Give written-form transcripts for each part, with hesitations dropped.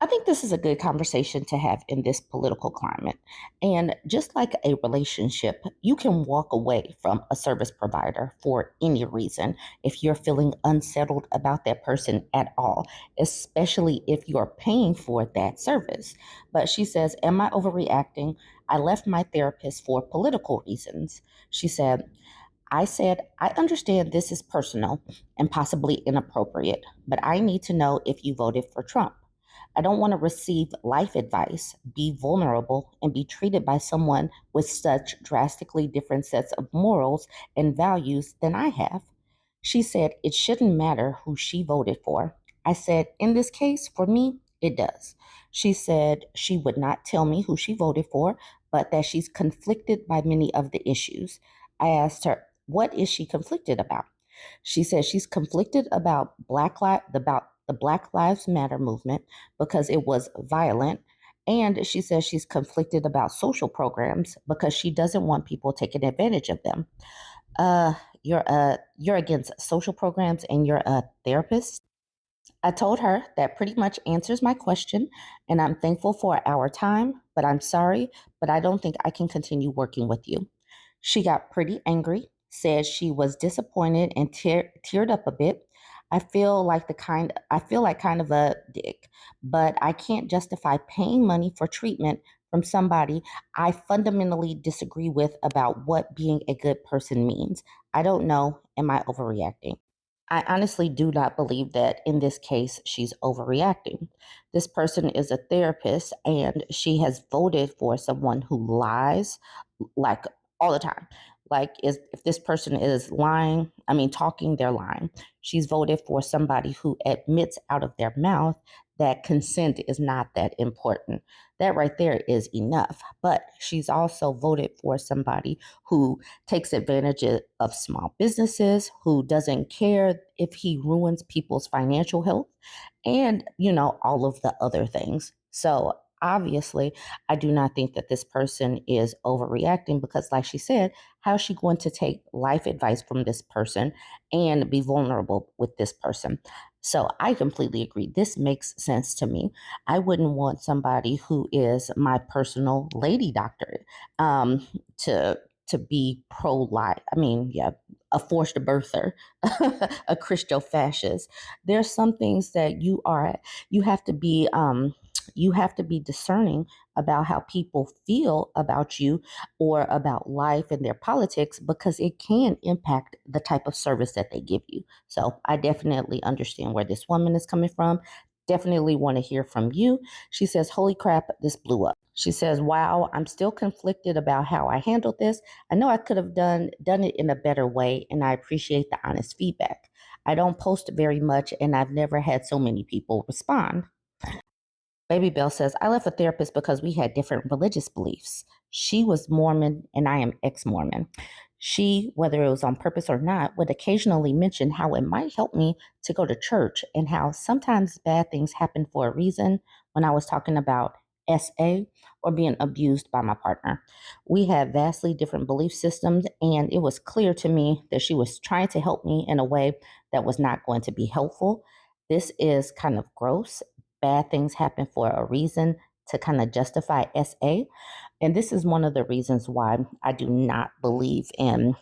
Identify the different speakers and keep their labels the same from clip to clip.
Speaker 1: I think this is a good conversation to have in this political climate. And just like a relationship, you can walk away from a service provider for any reason if you're feeling unsettled about that person at all, especially if you're paying for that service. But she says, am I overreacting? I left my therapist for political reasons. She said, I understand this is personal and possibly inappropriate, but I need to know if you voted for Trump. I don't want to receive life advice, be vulnerable, and be treated by someone with such drastically different sets of morals and values than I have. She said it shouldn't matter who she voted for. I said, in this case, for me, it does. She said she would not tell me who she voted for, but that she's conflicted by many of the issues. I asked her, what is she conflicted about? She says she's conflicted about the Black Lives Matter movement because it was violent. And she says she's conflicted about social programs because she doesn't want people taking advantage of them. You're against social programs and you're a therapist. I told her that pretty much answers my question, and I'm thankful for our time, but I'm sorry, but I don't think I can continue working with you. She got pretty angry, said she was disappointed and teared up a bit. I feel like kind of a dick, but I can't justify paying money for treatment from somebody I fundamentally disagree with about what being a good person means. I don't know, am I overreacting? I honestly do not believe that in this case she's overreacting. This person is a therapist and she has voted for someone who lies like all the time. Like if this person is lying, I mean talking, they're lying. She's voted for somebody who admits out of their mouth that consent is not that important. That right there is enough. But she's also voted for somebody who takes advantage of small businesses, who doesn't care if he ruins people's financial health, and, all of the other things. So obviously, I do not think that this person is overreacting because, like she said, how is she going to take life advice from this person and be vulnerable with this person? So I completely agree. This makes sense to me. I wouldn't want somebody who is my personal lady doctor um, to be pro-life. I mean, yeah, a forced birther, a Christo fascist. There's some things that you have to be you have to be discerning about how people feel about you or about life and their politics because it can impact the type of service that they give you. So I definitely understand where this woman is coming from. Definitely want to hear from you. She says, holy crap, this blew up. She says, wow, I'm still conflicted about how I handled this. I know I could have done it in a better way, and I appreciate the honest feedback. I don't post very much, and I've never had so many people respond. Baby Bell says, I left a therapist because we had different religious beliefs. She was Mormon and I am ex Mormon. She, whether it was on purpose or not, would occasionally mention how it might help me to go to church and how sometimes bad things happen for a reason when I was talking about SA or being abused by my partner. We had vastly different belief systems, and it was clear to me that she was trying to help me in a way that was not going to be helpful. This is kind of gross. Bad things happen for a reason to kind of justify SA. And this is one of the reasons why I do not believe in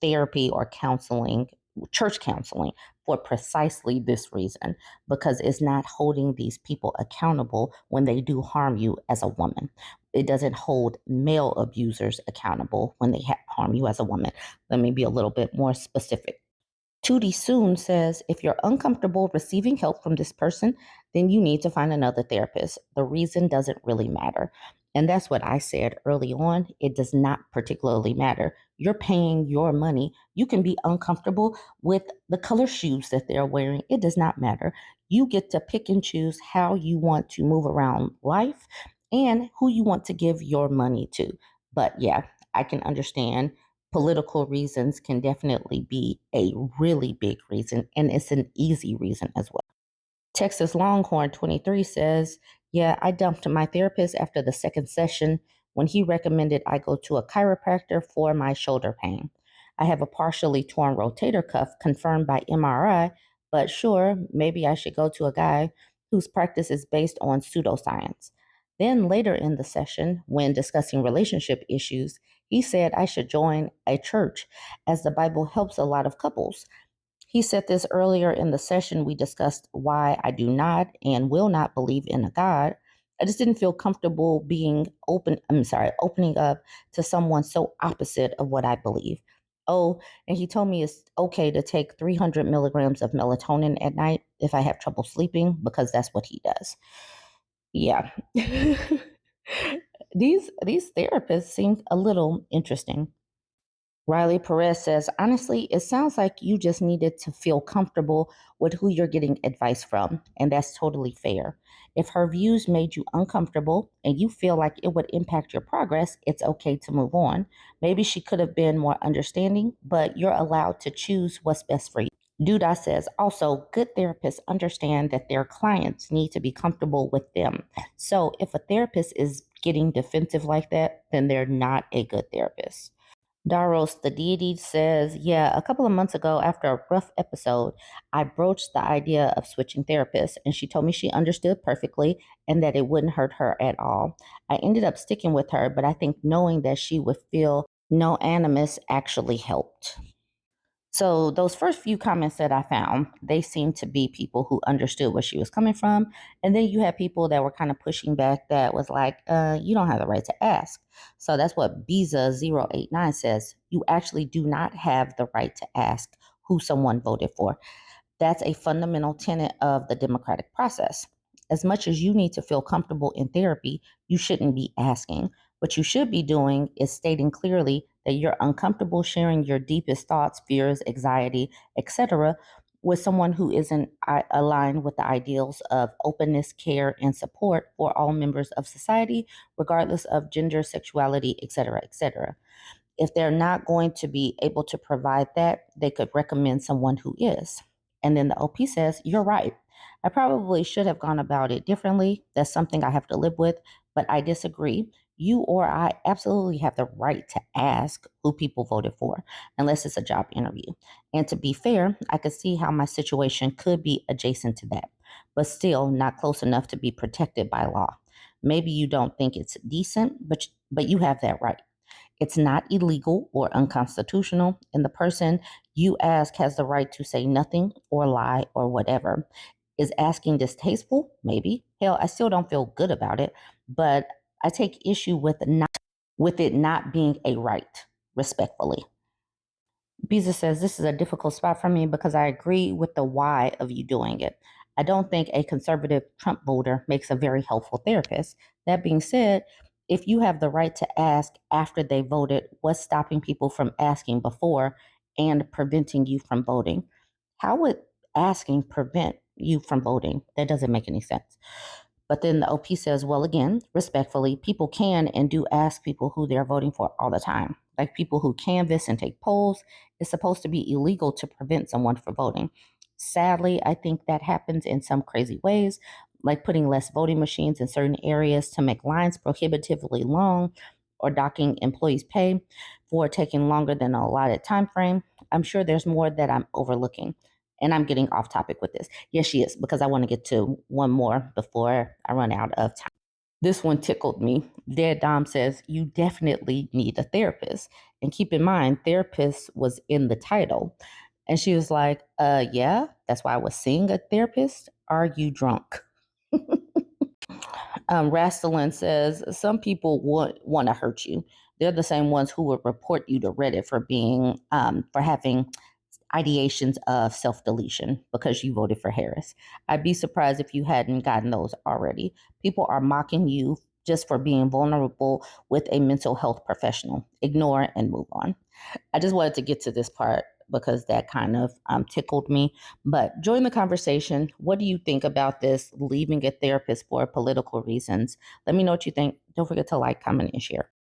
Speaker 1: therapy or counseling, church counseling, for precisely this reason, because it's not holding these people accountable when they do harm you as a woman. It doesn't hold male abusers accountable when they harm you as a woman. Let me be a little bit more specific. Tootie Soon says, if you're uncomfortable receiving help from this person, then you need to find another therapist. The reason doesn't really matter. And that's what I said early on. It does not particularly matter. You're paying your money. You can be uncomfortable with the color shoes that they're wearing. It does not matter. You get to pick and choose how you want to move around life and who you want to give your money to. But yeah, I can understand political reasons can definitely be a really big reason, and it's an easy reason as well. Texas Longhorn 23 says, yeah, I dumped my therapist after the second session when he recommended I go to a chiropractor for my shoulder pain. I have a partially torn rotator cuff confirmed by MRI, but sure, maybe I should go to a guy whose practice is based on pseudoscience. Then later in the session, when discussing relationship issues, he said I should join a church as the Bible helps a lot of couples. He said this earlier in the session. We discussed why I do not and will not believe in a God. I just didn't feel comfortable opening up to someone so opposite of what I believe. Oh, and he told me it's okay to take 300 milligrams of melatonin at night if I have trouble sleeping because that's what he does. Yeah. these therapists seem a little interesting. Riley Perez says, honestly, it sounds like you just needed to feel comfortable with who you're getting advice from, and that's totally fair. If her views made you uncomfortable and you feel like it would impact your progress, it's okay to move on. Maybe she could have been more understanding, but you're allowed to choose what's best for you. Duda says, also, good therapists understand that their clients need to be comfortable with them. So if a therapist is getting defensive like that, then they're not a good therapist. Daros, the deity, says, yeah, a couple of months ago, after a rough episode, I broached the idea of switching therapists, and she told me she understood perfectly and that it wouldn't hurt her at all. I ended up sticking with her, but I think knowing that she would feel no animus actually helped. So those first few comments that I found, they seemed to be people who understood where she was coming from. And then you had people that were kind of pushing back that was like, you don't have the right to ask. So that's what Biza089 says. You actually do not have the right to ask who someone voted for. That's a fundamental tenet of the democratic process. As much as you need to feel comfortable in therapy, you shouldn't be asking. What you should be doing is stating clearly that you're uncomfortable sharing your deepest thoughts, fears, anxiety, etc., with someone who isn't aligned with the ideals of openness, care, and support for all members of society, regardless of gender, sexuality, etc., etc. If they're not going to be able to provide that, they could recommend someone who is. And then the OP says, you're right. I probably should have gone about it differently. That's something I have to live with, but I disagree. You or I absolutely have the right to ask who people voted for, unless it's a job interview. And to be fair, I could see how my situation could be adjacent to that, but still not close enough to be protected by law. Maybe you don't think it's decent, but you have that right. It's not illegal or unconstitutional, and the person you ask has the right to say nothing or lie or whatever. Is asking distasteful? Maybe. Hell, I still don't feel good about it, but I take issue with it not being a right, respectfully. Beezer says, this is a difficult spot for me because I agree with the why of you doing it. I don't think a conservative Trump voter makes a very helpful therapist. That being said, if you have the right to ask after they voted, what's stopping people from asking before and preventing you from voting? How would asking prevent you from voting? That doesn't make any sense. But then the OP says, well, again, respectfully, people can and do ask people who they're voting for all the time. Like people who canvass and take polls, it's supposed to be illegal to prevent someone from voting. Sadly, I think that happens in some crazy ways, like putting less voting machines in certain areas to make lines prohibitively long or docking employees' pay for taking longer than an allotted time frame. I'm sure there's more that I'm overlooking. And I'm getting off topic with this. Yes, she is, because I want to get to one more before I run out of time. This one tickled me. Dead Dom says, you definitely need a therapist. And keep in mind, therapist was in the title. And she was like, yeah, that's why I was seeing a therapist. Are you drunk? Rastelin says, some people want to hurt you. They're the same ones who would report you to Reddit for having ideations of self-deletion because you voted for Harris. I'd be surprised if you hadn't gotten those already. People are mocking you just for being vulnerable with a mental health professional. Ignore and move on. I just wanted to get to this part because that kind of tickled me. But join the conversation. What do you think about this, leaving a therapist for political reasons? Let me know what you think. Don't forget to like, comment, and share.